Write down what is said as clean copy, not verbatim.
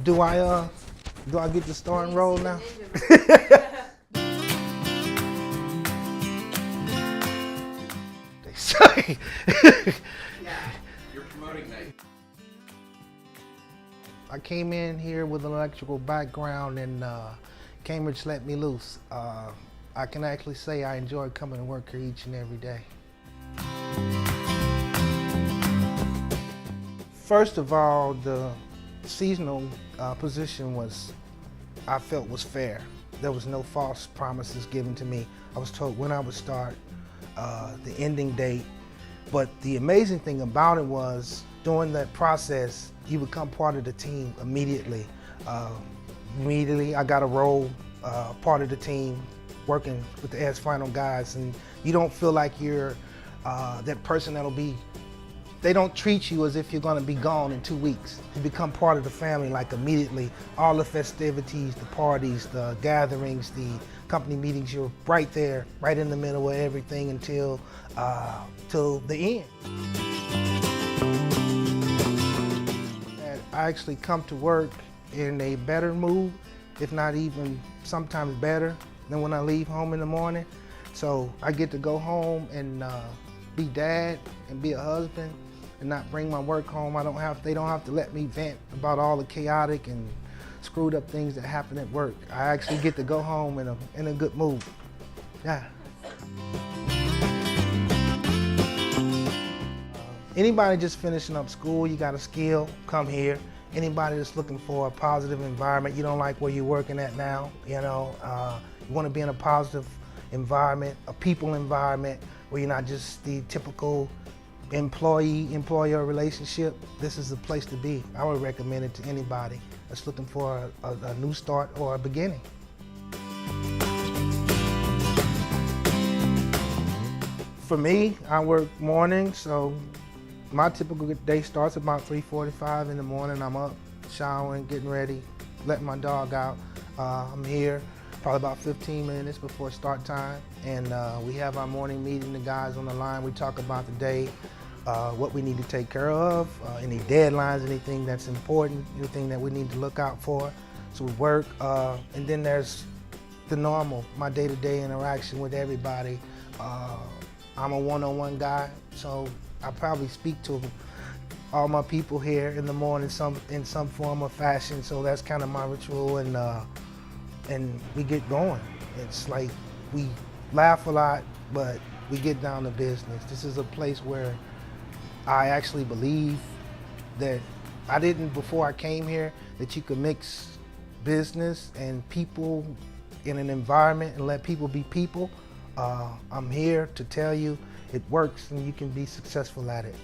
Do I get the starring role now? They say. You're promoting that. I came in here with an electrical background, and Cambridge let me loose. I can actually say I enjoy coming to work here each and every day. First of all, the seasonal position I felt was fair. There was no false promises given to me. I was told when I would start, the ending date. But the amazing thing about it was, during that process, you become part of the team immediately. Immediately, I got a role, part of the team, working with the Final guys, and you don't feel like you're that person that'll be. They don't treat you as if you're gonna be gone in 2 weeks. You become part of the family like immediately. All the festivities, the parties, the gatherings, the company meetings, you're right there, right in the middle of everything until till the end. I actually come to work in a better mood, if not even sometimes better than when I leave home in the morning. So I get to go home and be dad and be a husband and not bring my work home. They don't have to let me vent about all the chaotic and screwed up things that happen at work. I actually get to go home in a good mood. Yeah. Anybody just finishing up school, you got a skill, come here. Anybody that's looking for a positive environment, you don't like where you're working at now, you want to be in a positive environment, a people environment, where you're not just the typical employee-employer relationship, this is the place to be. I would recommend it to anybody that's looking for a new start or a beginning. For me, I work mornings, so my typical day starts about 3:45 in the morning. I'm up, showering, getting ready, letting my dog out. I'm here probably about 15 minutes before start time, and we have our morning meeting. The guys on the line, we talk about the day, what we need to take care of, any deadlines, anything that's important, anything that we need to look out for. So we work, and then there's the normal, my day-to-day interaction with everybody. I'm a one-on-one guy, so I probably speak to all my people here in the morning in some form or fashion, so that's kind of my ritual, and we get going. It's like we laugh a lot, but we get down to business. This is a place where I actually believe that I didn't, before I came here, that you could mix business and people in an environment and let people be people. I'm here to tell you it works and you can be successful at it.